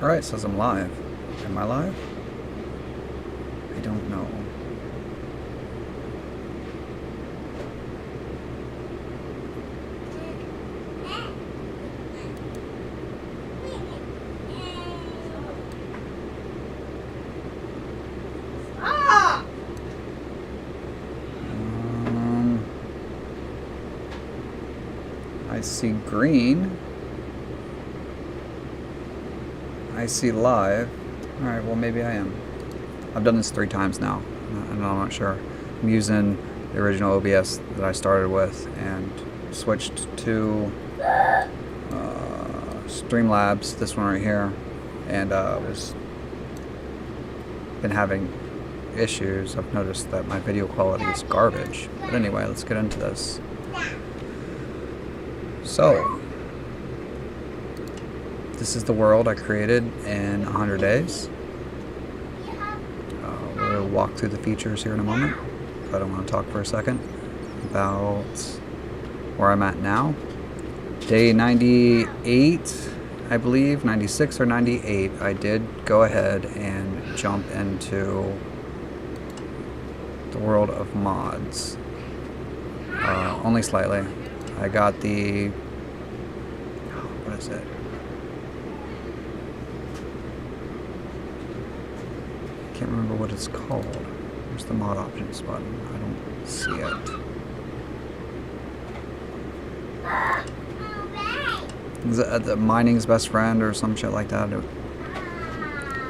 Alright, it says I'm live. Am I live? I don't know. I see green. I see live. Alright, well maybe I am. I've done this 3 times now, and I'm not sure. I'm using the original OBS that I started with and switched to Streamlabs, this one right here, and been having issues. I've noticed that my video quality is garbage. But anyway, let's get into this. So, this is the world I created in 100 days. We'll walk through the features here in a moment, but I want to talk for a second about where I'm at now. Day 98, I believe, 96 or 98, I did go ahead and jump into the world of mods. Only slightly. I got the... what is it? I can't remember what it's called. Where's the mod options button? I don't see it. Is it the mining's best friend or some shit like that?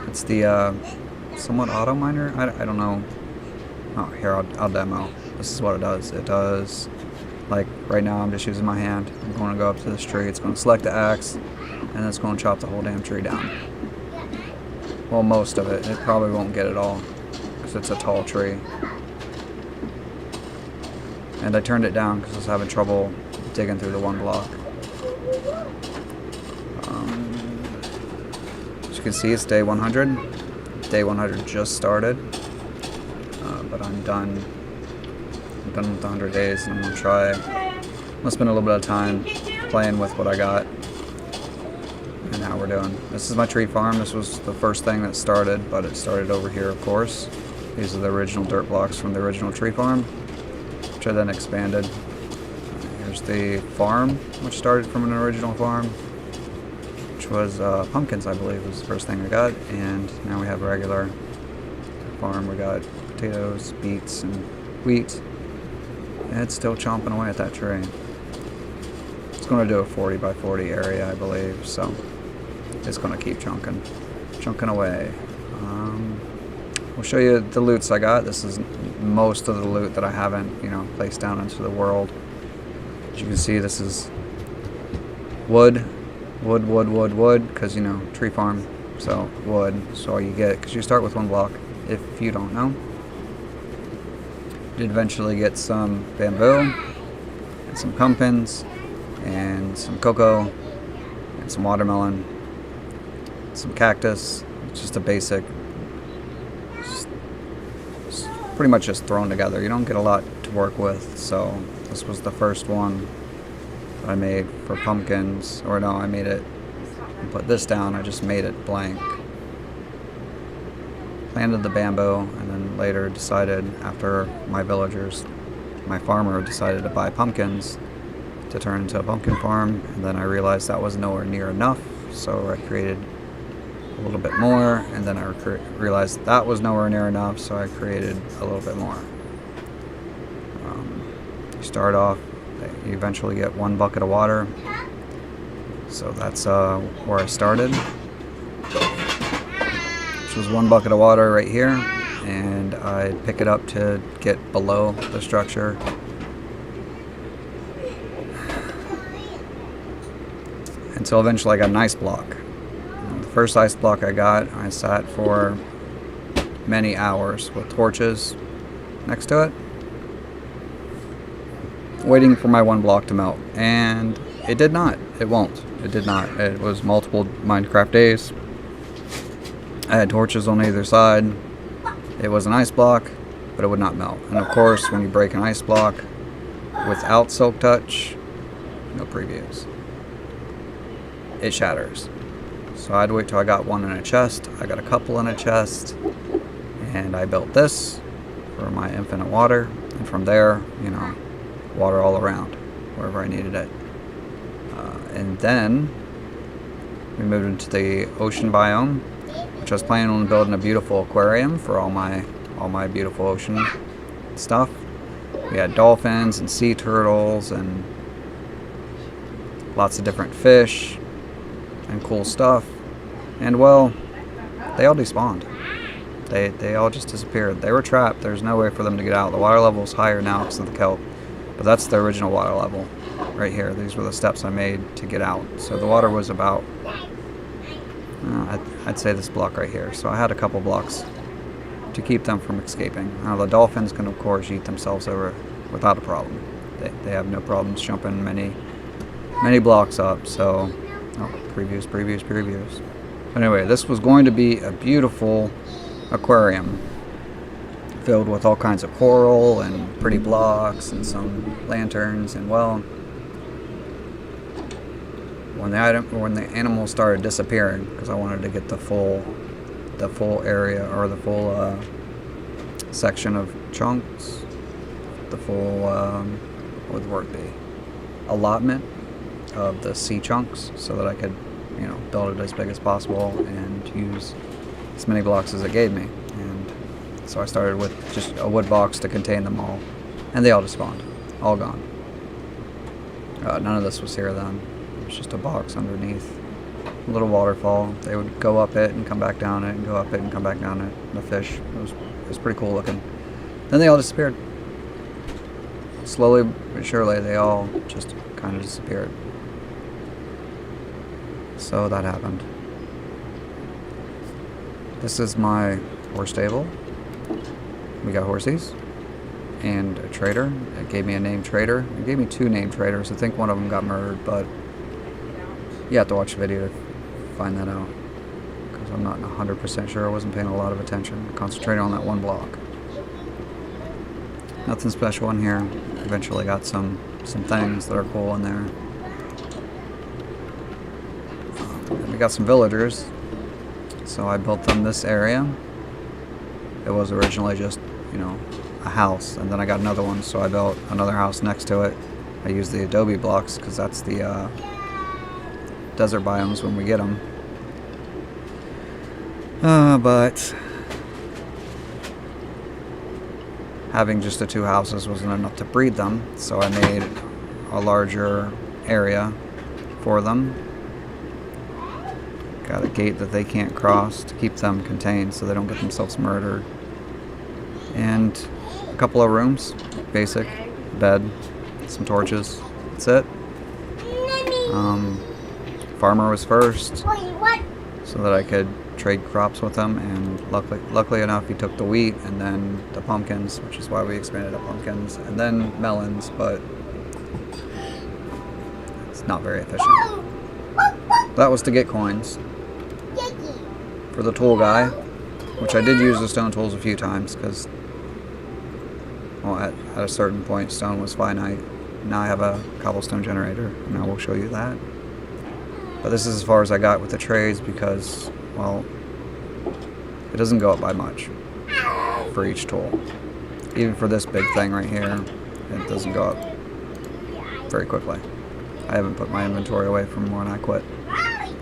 It's the somewhat auto miner? I don't know. Oh, here, I'll demo. This is what it does. It does, like right now I'm just using my hand. I'm going to go up to this tree. It's going to select the axe, and it's going to chop the whole damn tree down. Well, most of it. It probably won't get it all, because it's a tall tree. And I turned it down because I was having trouble digging through the one block. As you can see, it's day 100. Day 100 just started, but I'm done. I'm done with the 100 days, and I'm gonna try. I'm gonna spend a little bit of time playing with what I got and how we're doing. This is my tree farm. This was the first thing that started, but it started over here, of course. These are the original dirt blocks from the original tree farm, which I then expanded. Here's the farm, which started from an original farm, which was pumpkins, I believe, was the first thing I got. And now we have a regular farm. We got potatoes, beets, and wheat. And it's still chomping away at that tree. It's going to do a 40 by 40 area, I believe, so it's going to keep chunking away. We'll show you the loots I got. This is most of the loot that I haven't, placed down into the world. As you can see, this is wood, because, tree farm, so wood. So all you get, because you start with one block, if you don't know. Did eventually get some bamboo, and some pumpkins, and some cocoa, and some watermelon, some cactus. It's just a basic, pretty much just thrown together. You don't get a lot to work with, so this was the first one that I made for pumpkins. Or no, I made it, and put this down, I just made it blank. Planted the bamboo, and then later decided, after my farmer decided to buy pumpkins to turn into a pumpkin farm, and then I realized that was nowhere near enough, so I created a little bit more, and then I realized that was nowhere near enough, so I created a little bit more. You start off, you eventually get 1 bucket of water, so that's where I started. Was 1 bucket of water right here, and I'd pick it up to get below the structure. Until eventually I got an ice block. And the first ice block I got, I sat for many hours with torches next to it, waiting for my 1 block to melt. And it did not. It won't. It did not. It was multiple MineCraft days. I had torches on either side. It was an ice block, but it would not melt. And of course, when you break an ice block without silk touch, no previews, it shatters. So I had to wait till I got one in a chest. I got a couple in a chest, and I built this for my infinite water, and from there, you know, water all around wherever I needed it. And then we moved into the ocean biome, which I was planning on building a beautiful aquarium for all my beautiful ocean stuff. We had dolphins and sea turtles and lots of different fish and cool stuff. And well, they all despawned. They all just disappeared. They were trapped. There's no way for them to get out. The water level is higher now because of the kelp, but that's the original water level right here. These were the steps I made to get out. So the water was about, I'd say this block right here. So I had a couple blocks to keep them from escaping. Now the dolphins can of course eat themselves over without a problem. They have no problems jumping many blocks up. So, previews. Anyway, this was going to be a beautiful aquarium filled with all kinds of coral and pretty blocks and some lanterns. And well, when the animals started disappearing, because I wanted to get the full area, or the full section of chunks, the full what would the word be, allotment of the sea chunks, so that I could, you know, build it as big as possible and use as many blocks as it gave me. And so I started with just a wood box to contain them all, and they all just spawned, all gone. None of this was here then. It was just a box underneath a little waterfall. They would go up it and come back down it, and go up it and come back down it. The fish, it was pretty cool looking. Then they all disappeared. Slowly but surely, they all just kind of disappeared. So that happened. This is my horse stable. We got horsies and a trader. It gave me a named trader. It gave me two named traders. I think one of them got murdered, but you have to watch the video to find that out, because I'm not 100% sure. I wasn't paying a lot of attention, concentrating on that one block. Nothing special in here. Eventually got some things that are cool in there. We got some villagers, so I built them this area. It was originally just, you know, a house, and then I got another one, so I built another house next to it. I used the adobe blocks because that's the desert biomes when we get them. But having just the two houses wasn't enough to breed them, so I made a larger area for them. Got a gate that they can't cross to keep them contained so they don't get themselves murdered. And a couple of rooms, basic, bed, some torches, that's it. Farmer was first, so that I could trade crops with him, and luckily enough he took the wheat and then the pumpkins, which is why we expanded to pumpkins, and then melons, but it's not very efficient. That was to get coins for the tool guy, which I did use the stone tools a few times, because, well, at a certain point stone was finite. Now I have a cobblestone generator, and I will show you that. But this is as far as I got with the trades, because, well, it doesn't go up by much for each tool. Even for this big thing right here, it doesn't go up very quickly. I haven't put my inventory away from when I quit,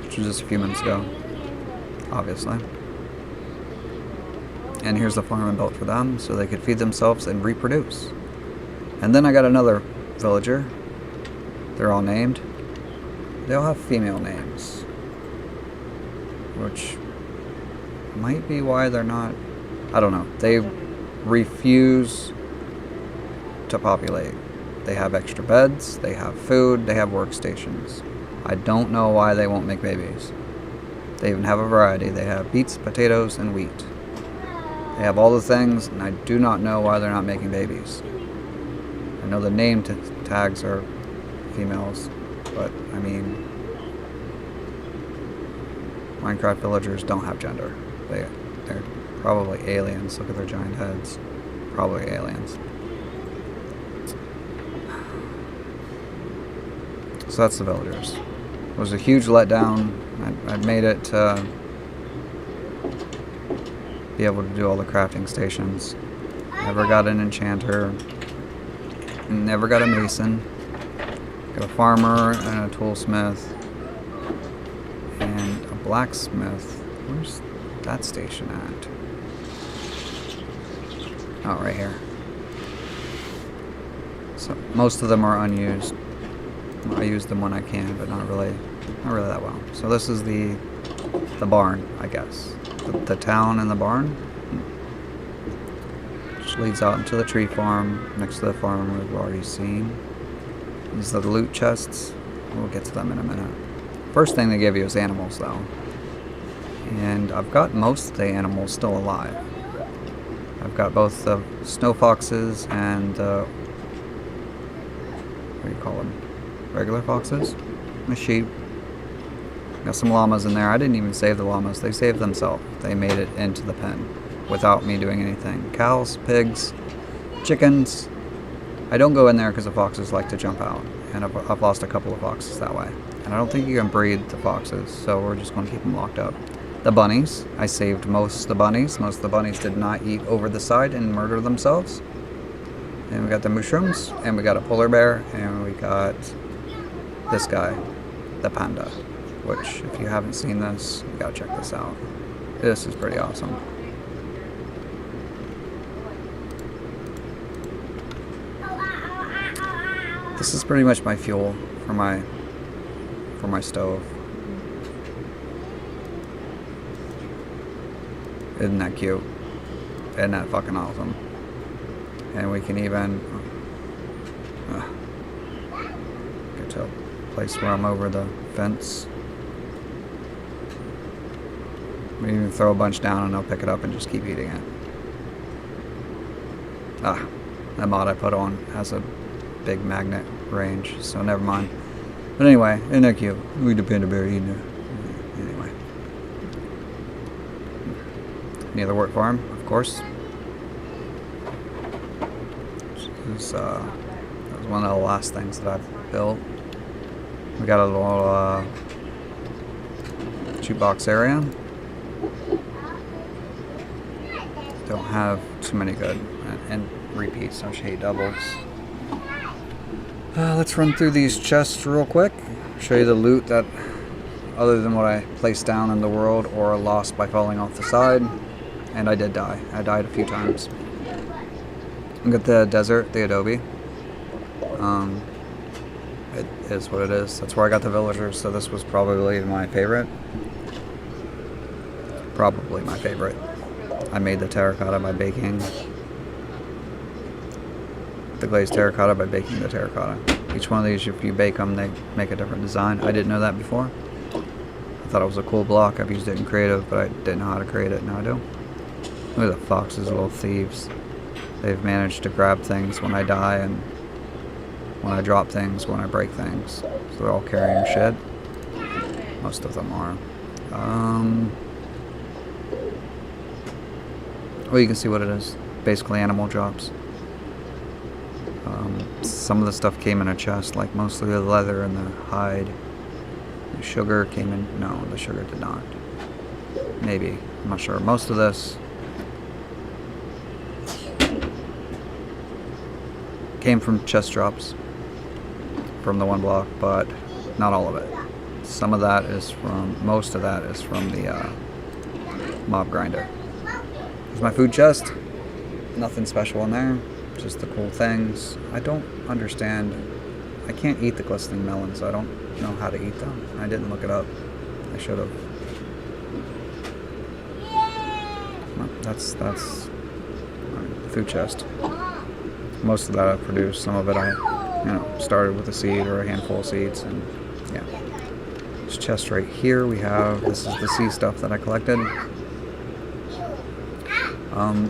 which was just a few minutes ago, obviously. And here's the farm I built for them, so they could feed themselves and reproduce. And then I got another villager. They're all named. They all have female names, which might be why they're not, I don't know. They refuse to populate. They have extra beds, they have food, they have workstations. I don't know why they won't make babies. They even have a variety. They have beets, potatoes, and wheat. They have all the things, and I do not know why they're not making babies. I know the name tags are females, but I mean, MineCraft villagers don't have gender. They're probably aliens. Look at their giant heads. Probably aliens. So that's the villagers. It was a huge letdown. I made it to be able to do all the crafting stations. Never got an enchanter. Never got a mason. Got a farmer and a toolsmith. And a blacksmith. Where's that station at? Oh, right here. So most of them are unused. I use them when I can, but not really that well. So this is the barn, I guess. The town and the barn, which leads out into the tree farm. Next to the farm we've already seen. These are the loot chests. We'll get to them in a minute. First thing they give you is animals, though. And I've got most of the animals still alive. I've got both the snow foxes and what do you call them? Regular foxes? The sheep. Got some llamas in there. I didn't even save the llamas. They saved themselves. They made it into the pen without me doing anything. Cows, pigs, chickens. I don't go in there because the foxes like to jump out. And I've lost a couple of foxes that way. And I don't think you can breed the foxes, so we're just going to keep them locked up. The bunnies. I saved most of the bunnies. Most of the bunnies did not eat over the side and murder themselves. And we got the mushrooms, and we got a polar bear, and we got this guy, the panda, which if you haven't seen this, you gotta check this out. This is pretty awesome. This is pretty much my fuel for my stove. Isn't that cute? Isn't that fucking awesome? And we can even get to a place where I'm over the fence. We can even throw a bunch down and I'll pick it up and just keep eating it. That mod I put on has a big magnet range, so never mind. But anyway, isn't that cute? We depend on bear eating it. Anyway. Any other work for him, of course. That was one of the last things that I've built. We got a little jukebox area. Don't have too many good and repeats. I hate doubles. Let's run through these chests real quick. Show you the loot that, other than what I placed down in the world or lost by falling off the side. And I did die. I died a few times. We got the desert, the adobe. It is what it is. That's where I got the villagers, so this was probably my favorite. Probably my favorite. I made the terracotta by baking the glazed terracotta by baking the terracotta. Each one of these, if you bake them, they make a different design. I didn't know that before. I thought it was a cool block. I've used it in creative, but I didn't know how to create it. Now I do. Look at the foxes, little thieves. They've managed to grab things when I die and when I drop things, when I break things. So they're all carrying shit. Most of them are. Well, you can see what it is. Basically animal drops. Some of the stuff came in a chest, like mostly the leather and the hide. The sugar came in. No, the sugar did not. Maybe. I'm not sure. Most of this came from chest drops from the one block, but not all of it. Some of that is from, most of that is from the mob grinder. There's my food chest. Nothing special in there. Just the cool things. I don't understand. I can't eat the glistening melons, so I don't know how to eat them. I didn't look it up. I should have. Well, that's the food chest. Most of that I produced. Some of it I, started with a seed or a handful of seeds, and yeah. This chest right here we have. This is the sea stuff that I collected.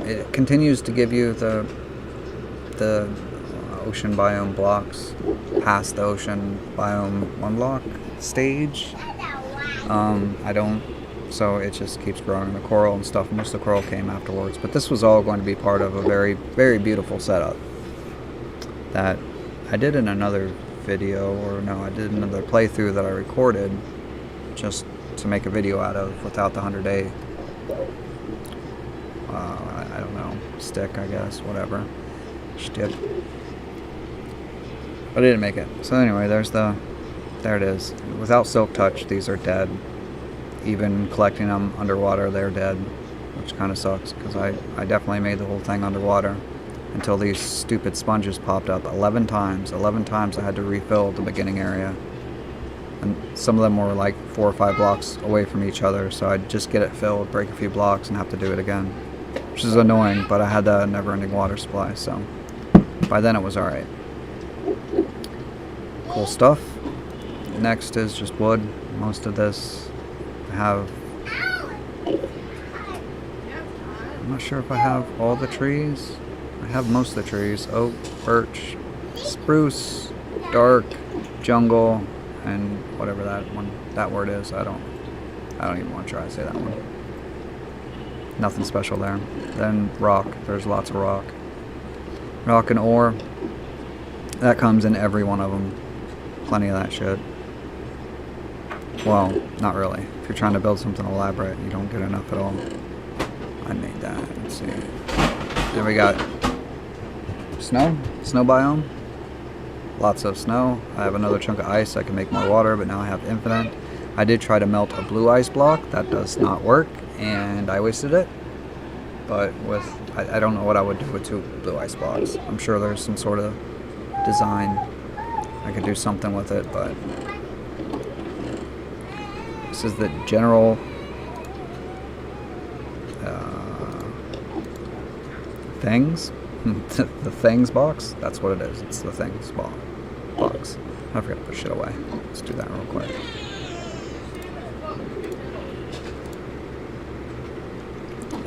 It continues to give you the ocean biome blocks past the ocean biome 1 block stage. So it just keeps growing. The coral and stuff, most of the coral came afterwards, but this was all going to be part of a very, very beautiful setup that I did in another video, or no, I did another playthrough that I recorded just to make a video out of without the 100-day, I don't know, stick, I guess, whatever, shtick. But I didn't make it. So anyway, there it is. Without Silk Touch, these are dead. Even collecting them underwater, they're dead, which kind of sucks, because I definitely made the whole thing underwater until these stupid sponges popped up 11 times. 11 times I had to refill the beginning area. And some of them were like 4 or 5 blocks away from each other, so I'd just get it filled, break a few blocks, and have to do it again. Which is annoying, but I had the never-ending water supply, so by then it was alright. Cool stuff. Next is just wood. Most of this I have... I'm not sure if I have all the trees. I have most of the trees. Oak, birch, spruce, dark, jungle, and whatever that word is. I don't even want to try to say that one. Nothing special there. Then rock. There's lots of rock. Rock and ore. That comes in every one of them. Plenty of that shit. Well, not really. If you're trying to build something elaborate, you don't get enough at all. I made that. Let's see. Then we got snow biome. Lots of snow. I have another chunk of ice. I can make more water, but now I have infinite. I did try to melt a blue ice block. That does not work, and I wasted it. But I don't know what I would do with 2 blue ice blocks. I'm sure there's some sort of design. I could do something with it, but this is the general things. The things box. That's what it is. It's the things box. I forgot to put shit away. Let's do that real quick.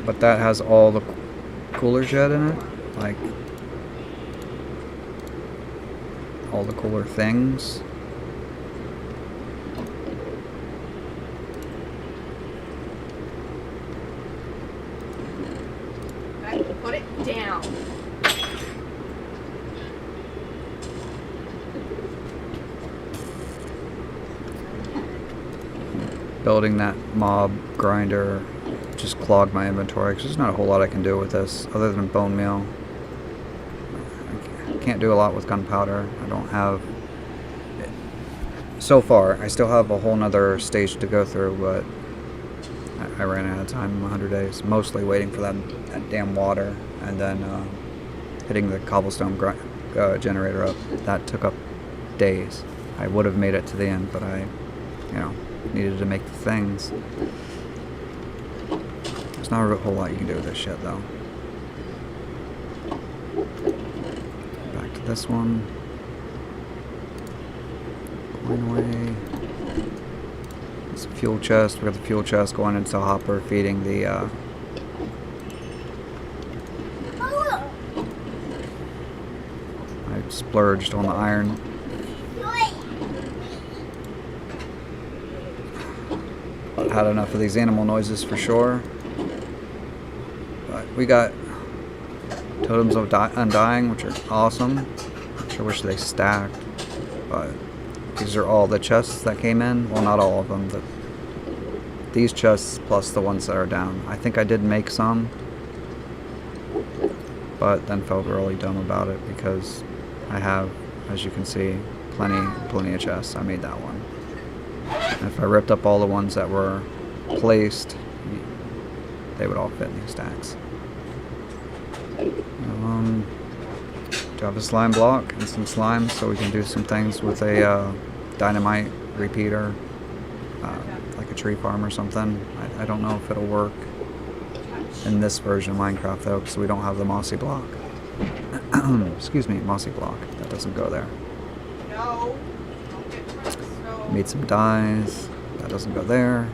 But that has all the cooler shit in it, like all the cooler things. Put it down. Building that mob grinder just clogged my inventory because there's not a whole lot I can do with this other than bone meal. I can't do a lot with gunpowder. I don't have... So far, I still have a whole nother stage to go through, but I ran out of time in 100 days. Mostly waiting for that damn water and then hitting the Cobblestone Generator up. That took up days. I would have made it to the end, but I, needed to make the things. There's not a whole lot you can do with this shit, though. Back to this one. Going away. It's a fuel chest. We got the fuel chest going into the hopper, feeding the I splurged on the iron. Had enough of these animal noises for sure. But we got Totems of Undying, which are awesome. I wish they stacked, but these are all the chests that came in. Well, not all of them, but these chests plus the ones that are down. I think I did make some, but then felt really dumb about it because I have, as you can see, plenty of chests. I made that one. And if I ripped up all the ones that were placed, they would all fit in these stacks. Do have a slime block and some slime, so we can do some things with a dynamite repeater, like a tree farm or something. I don't know if it'll work in this version of Minecraft though, because we don't have the mossy block. Excuse me, mossy block. That doesn't go there. No. Made some dyes. That doesn't go there.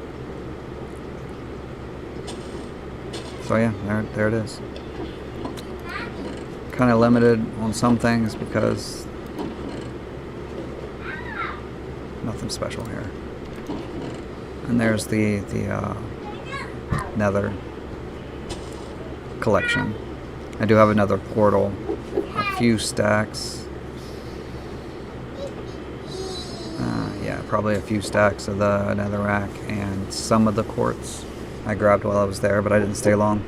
So yeah, there it is. Kind of limited on some things because nothing special here. And there's the nether collection. I do have another portal, a few stacks. probably a few stacks of the netherrack and some of the quartz I grabbed while I was there, but I didn't stay long.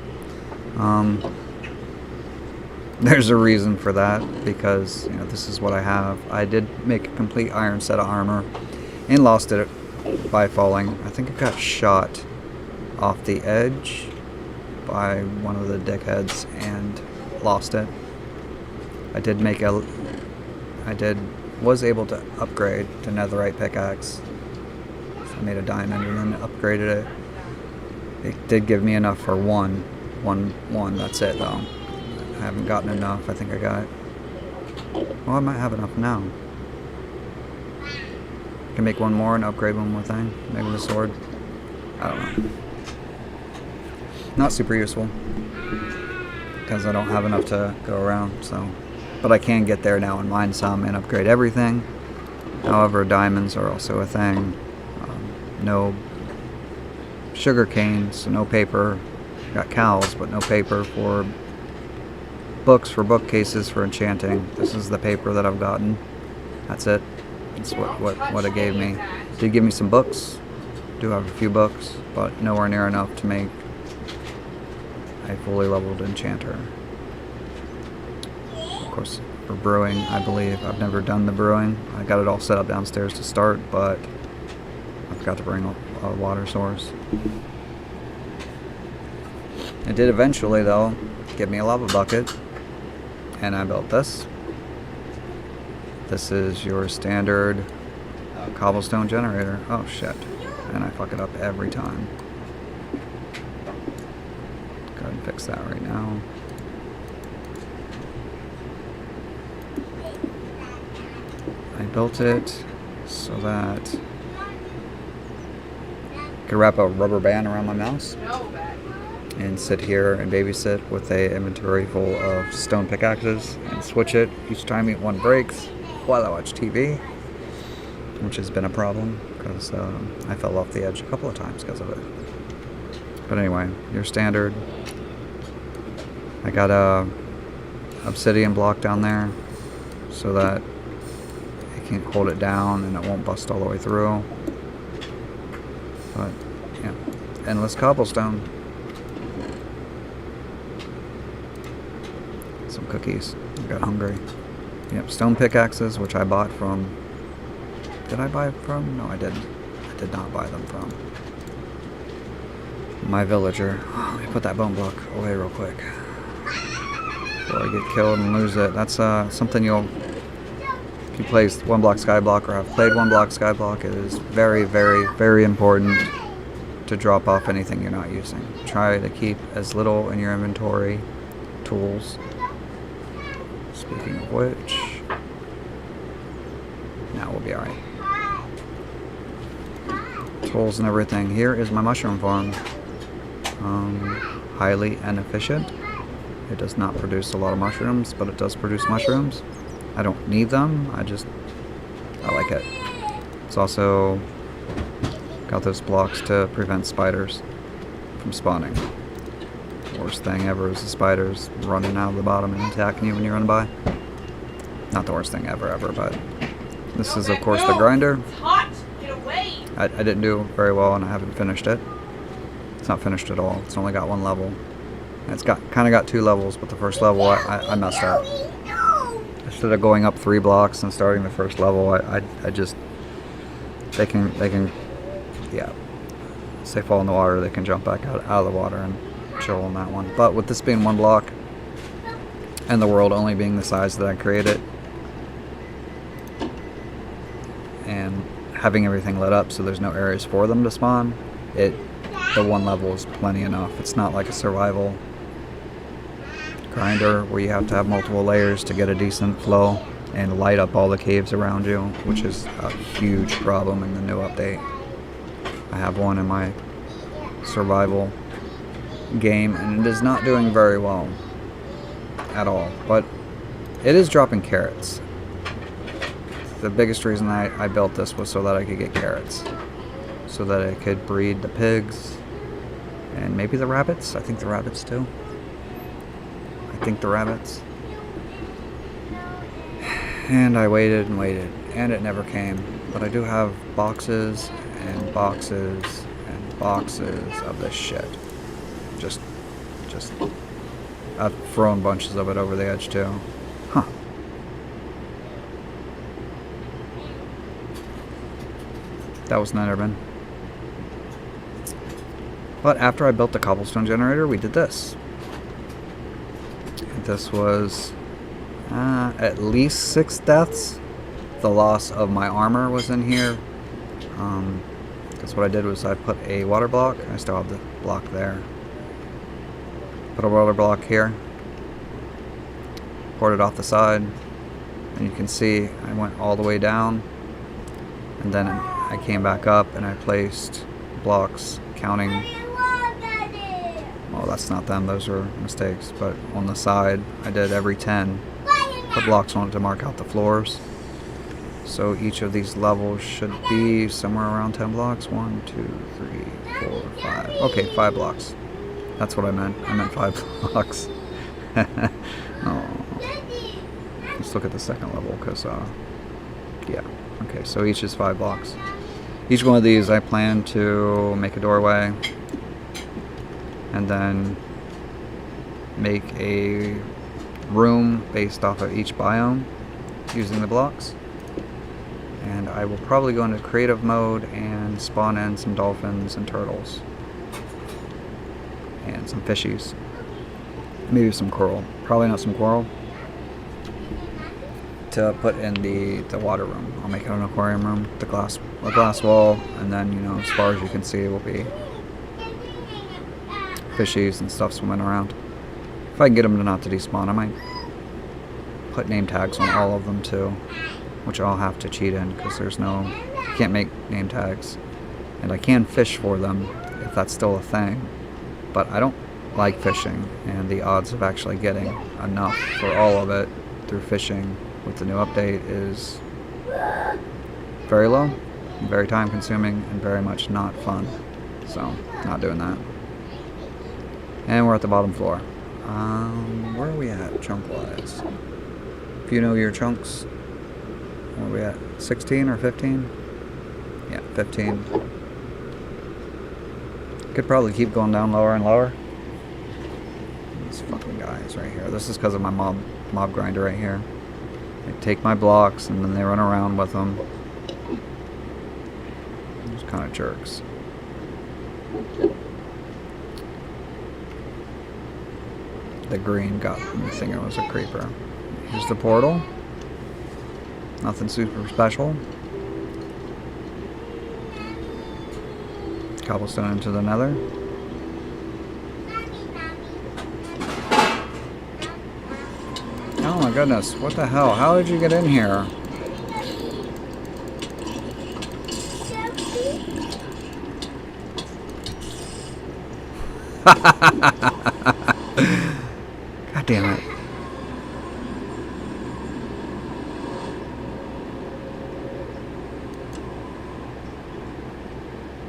There's a reason for that, because this is what I have. I did make a complete iron set of armor and lost it by falling. I think I got shot off the edge by one of the dickheads and lost it. Was able to upgrade to netherite pickaxe. So I made a diamond and then upgraded it. It did give me enough for one. That's it though. I haven't gotten enough. I think I got. Well, I might have enough now. Can make one more and upgrade one more thing. Maybe the sword. I don't know. Not super useful because I don't have enough to go around. So, but I can get there now and mine some and upgrade everything. However, diamonds are also a thing. No sugar cane, so no paper. Got cows, but no paper for books, for bookcases, for enchanting. This is the paper that I've gotten. That's it. That's what it gave me. It did give me some books. Do have a few books, but nowhere near enough to make a fully leveled enchanter. Of course, for brewing, I believe. I've never done the brewing. I got it all set up downstairs to start, but I forgot to bring a water source. It did eventually, though, give me a lava bucket, and I built this. This is your standard cobblestone generator. Oh shit, and I fuck it up every time. Go ahead and fix that right now. I built it so that I could wrap a rubber band around my mouse and sit here and babysit with a inventory full of stone pickaxes and switch it each time one breaks while I watch TV, which has been a problem because I fell off the edge a couple of times because of it. But anyway, your standard. I got a obsidian block down there so that it can hold it down and it won't bust all the way through. But yeah, endless cobblestone. Some cookies. I got hungry. Yep, stone pickaxes, which I bought from. Did I buy from? No, I didn't. I did not buy them from my villager. Oh, let me put that bone block away real quick before I get killed and lose it. That's something if you play One Block Skyblock or have played One Block Skyblock, it is very, very, very important to drop off anything you're not using. Try to keep as little in your inventory. Tools. Speaking of which, now we'll be alright. Tools and everything. Here is my mushroom farm. Highly inefficient. It does not produce a lot of mushrooms, but it does produce mushrooms. I don't need them. I like it. It's also got those blocks to prevent spiders from spawning. Worst thing ever is the spiders running out of the bottom and attacking you when you run by. Not the worst thing ever, but this is of course the grinder. It's hot. Get away. I didn't do very well and I haven't finished it. It's not finished at all. It's only got one level. And it's kind of got two levels, but the first level I messed up. Instead of going up 3 blocks and starting the first level, I just they can yeah. Once they fall in the water, they can jump back out of the water and chill on that one. But with this being 1 block and the world only being the size that I created and having everything lit up so there's no areas for them to spawn, the 1 level is plenty enough. It's not like a survival grinder where you have to have multiple layers to get a decent flow and light up all the caves around you, which is a huge problem in the new update. I have one in my survival game and it is not doing very well at all, but it is dropping carrots. The biggest reason I built this was so that I could get carrots, so that I could breed the pigs and maybe the rabbits. I think the rabbits too. And I waited and waited and it never came. But I do have boxes and boxes and boxes of this shit. Just, I've thrown bunches of it over the edge too. Huh. That was Netherman. But after I built the cobblestone generator, we did this. This was at least 6 deaths. The loss of my armor was in here. Because what I did was I put a water block. I still have the block there. Put a water block here. Poured it off the side. And you can see I went all the way down. And then I came back up and I placed blocks counting. Well, that's not them, those are mistakes. But on the side, I did every 10. Put blocks on it to mark out the floors. So each of these levels should be somewhere around 10 blocks. 1, 2, 3, 4, 5. Okay, 5 blocks. That's what I meant. I meant 5 blocks. Oh. Let's look at the second level, because, yeah. Okay, so each is 5 blocks. Each one of these I plan to make a doorway. And then make a room based off of each biome using the blocks. And I will probably go into creative mode and spawn in some dolphins and turtles. And some fishies. Maybe some coral. Probably not some coral. To put in the water room. I'll make it an aquarium room. A glass wall. And then, you know, as far as you can see, will be fishies and stuff swimming around. If I can get them to not to despawn, I might put name tags on all of them too, which I'll have to cheat in because there's no, you can't make name tags. And I can fish for them if that's still a thing, but I don't like fishing, and the odds of actually getting enough for all of it through fishing with the new update is very low, very time consuming, and very much not fun. So, not doing that. And we're at the bottom floor. Where are we at, chunk-wise? If you know your chunks, where are we at? 16 or 15? Yeah, 15. Could probably keep going down lower and lower. These fucking guys right here. This is because of my mob grinder right here. They take my blocks and then they run around with them. Those kind of jerks. The green got me thinking it was a creeper. Here's the portal. Nothing super special. Cobblestone into the nether. Oh my goodness, what the hell? How did you get in here? God damn it.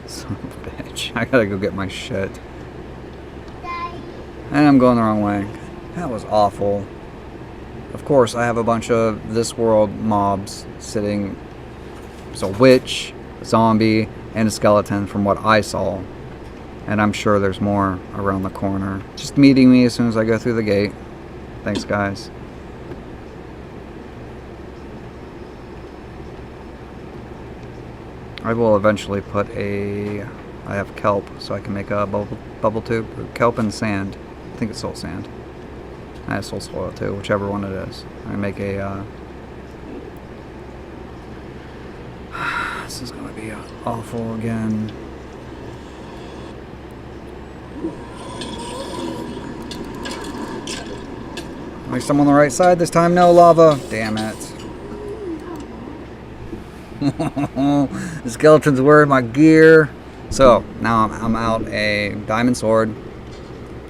Son of a bitch. I gotta go get my shit. And I'm going the wrong way. That was awful. Of course, I have a bunch of this world mobs sitting. There's a witch, a zombie, and a skeleton from what I saw. And I'm sure there's more around the corner. Just meeting me as soon as I go through the gate. Thanks, guys. I will eventually put a... I have kelp, so I can make a bubble tube. Kelp and sand. I think it's soul sand. I have soul soil too, whichever one it is. I make a... This is going to be awful again. At least I'm on the right side this time. No lava. Damn it. The skeleton's wearing my gear. So, now I'm out a diamond sword,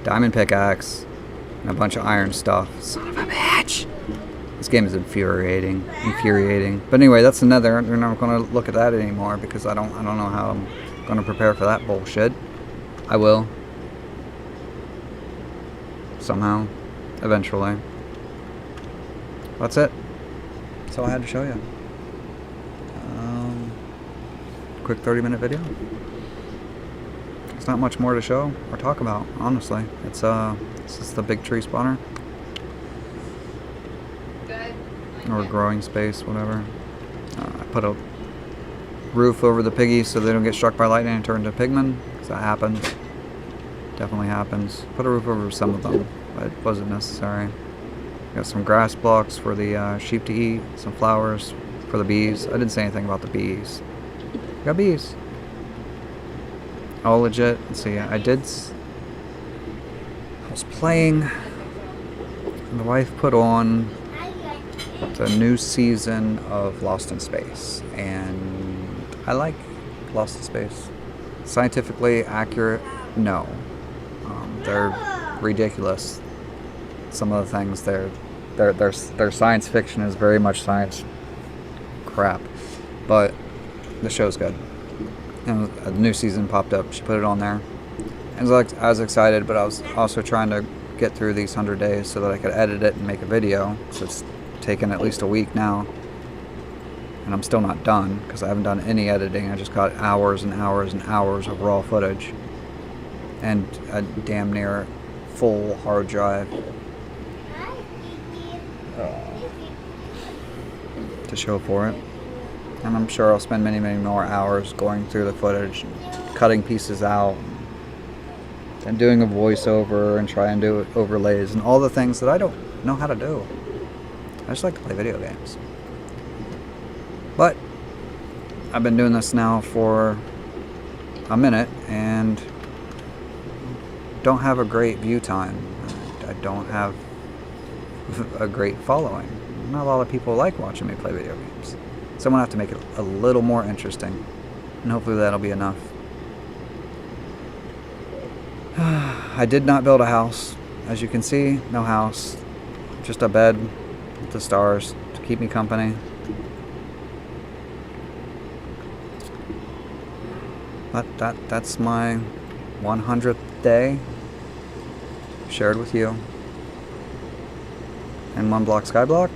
diamond pickaxe, and a bunch of iron stuff. Son of a bitch. This game is infuriating. But anyway, that's another. We're not going to look at that anymore because I don't know how I'm going to prepare for that bullshit. I will. Somehow. Eventually. That's it. That's all I had to show you. quick 30-minute video. There's not much more to show or talk about, honestly. It's this is the big tree spawner. Or growing space, whatever. I put a roof over the piggies so they don't get struck by lightning and turn into pigmen, because that happens. Definitely happens. Put a roof over some of them, but it wasn't necessary. Got some grass blocks for the sheep to eat, some flowers for the bees. I didn't say anything about the bees. Got bees. All legit. Let's see, I was playing, and the wife put on the new season of Lost in Space, and I like Lost in Space. Scientifically accurate? No. They're ridiculous. Some of the things their science fiction is very much science crap, but the show's good. And a new season popped up. She put it on there. And I was excited, but I was also trying to get through these 100 days so that I could edit it and make a video. So it's taken at least a week now, and I'm still not done because I haven't done any editing. I just got hours and hours and hours of raw footage and a damn near full hard drive to show for it. And I'm sure I'll spend many, many more hours going through the footage and cutting pieces out and doing a voiceover and trying to do overlays and all the things that I don't know how to do. I just like to play video games. But I've been doing this now for a minute and don't have a great view time. I don't have a great following. Not a lot of people like watching me play video games. So I'm going to have to make it a little more interesting. And hopefully that'll be enough. I did not build a house. As you can see, no house. Just a bed with the stars to keep me company. But that's my 100th day shared with you. And 1 block skyblock.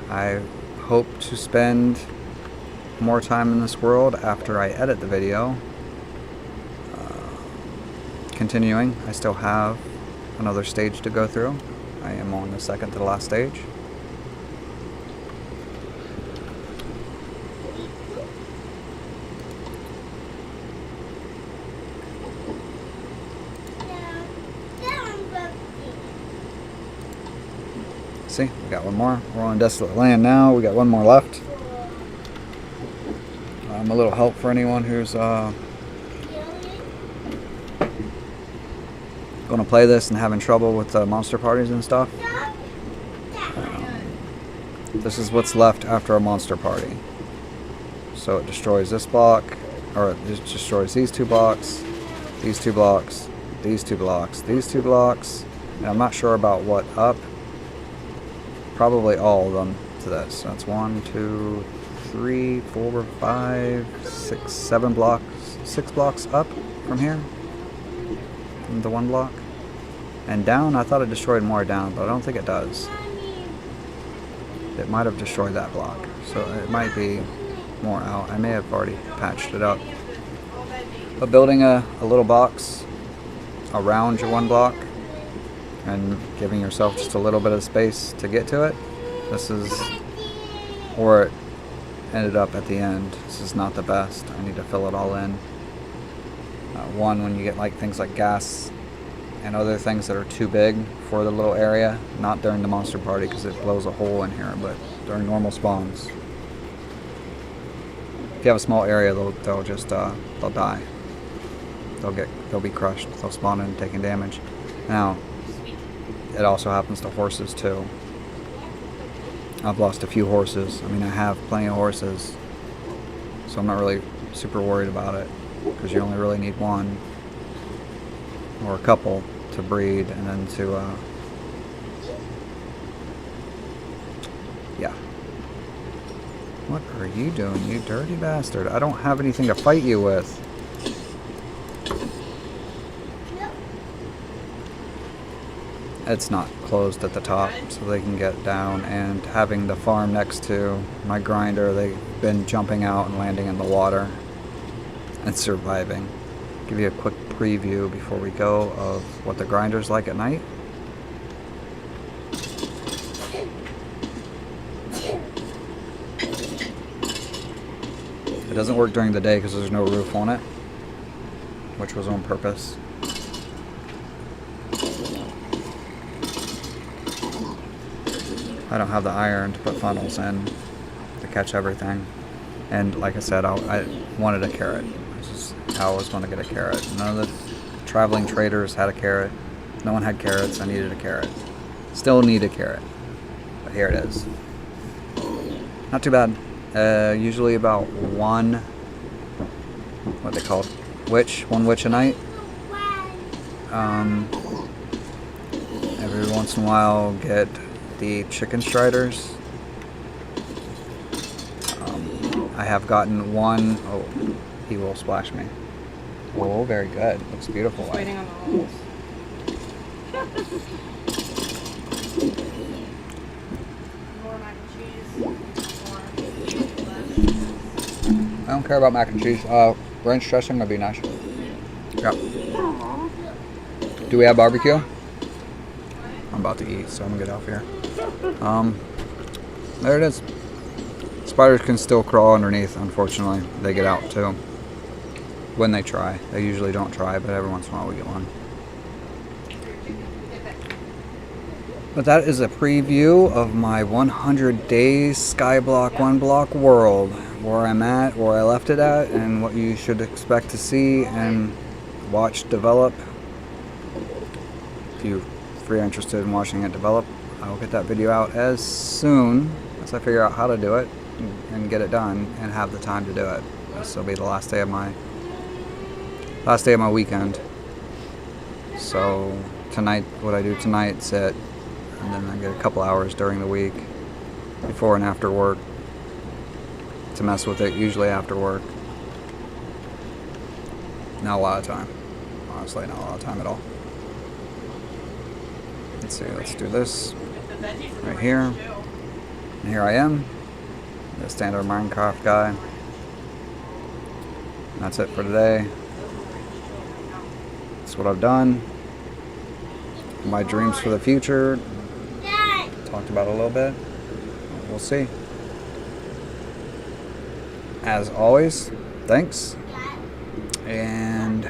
I hope to spend more time in this world after I edit the video. Continuing, I still have another stage to go through. I am on the second to the last stage. See, we got one more. We're on desolate land now. We got one more left. A little help for anyone who's going to play this and having trouble with monster parties and stuff. This is what's left after a monster party. So it destroys this block, or it just destroys these 2 blocks, these 2 blocks, these 2 blocks, these 2 blocks, and I'm not sure about what up. Probably all of them to this. So that's 1, 2, 3, 4, 5, 6, 7 blocks, 6 blocks up from here. From the 1 block. And down, I thought it destroyed more down, but I don't think it does. It might have destroyed that block. So it might be more out. I may have already patched it up. But building a little box around your 1 block and giving yourself just a little bit of space to get to it. This is where it ended up at the end. This is not the best. I need to fill it all in. One, when you get like things like gas and other things that are too big for the little area, not during the monster party because it blows a hole in here, but during normal spawns. If you have a small area, they'll just they'll die. They'll be crushed. They'll spawn in taking damage. Now, it also happens to horses too. I've lost a few horses. I mean, I have plenty of horses, so I'm not really super worried about it because you only really need 1 or a couple to breed and then to yeah. What are you doing, you dirty bastard? I don't have anything to fight you with. it's not closed at the top, so they can get down. And having the farm next to my grinder, they've been jumping out and landing in the water and surviving. Give you a quick preview before we go of what the grinder's like at night. It doesn't work during the day because there's no roof on it, which was on purpose. I don't have the iron to put funnels in to catch everything. And like I said, I wanted a carrot. This is how I always want to get a carrot. None of the traveling traders had a carrot. No one had carrots. I needed a carrot. Still need a carrot. But here it is. Not too bad. Usually about one, what they called, one witch a night. Every once in a while get the chicken striders. I have gotten one. Oh, he will splash me. Oh, very good. Looks beautiful. Just waiting on the rolls. More mac and cheese. I don't care about mac and cheese. Ranch dressing would be nice. Yeah. Do we have barbecue? I'm about to eat, so I'm gonna get off here. There it is. Spiders can still crawl underneath, unfortunately. They get out too. When they try. They usually don't try, but every once in a while we get one. But that is a preview of my 100 days Skyblock 1 block world. Where I'm at, where I left it at, and what you should expect to see and watch develop. If you're interested in watching it develop, I'll get that video out as soon as I figure out how to do it and get it done and have the time to do it. This will be the last day of my weekend. So tonight, what I do tonight, sit, and then I get a couple hours during the week before and after work to mess with it, usually after work. Not a lot of time. Honestly, not a lot of time at all. Let's see, let's do this right here. And here I am, the standard MineCraft guy. And that's it for today. That's what I've done. My dreams for the future. Talked about it a little bit. We'll see. As always, thanks. And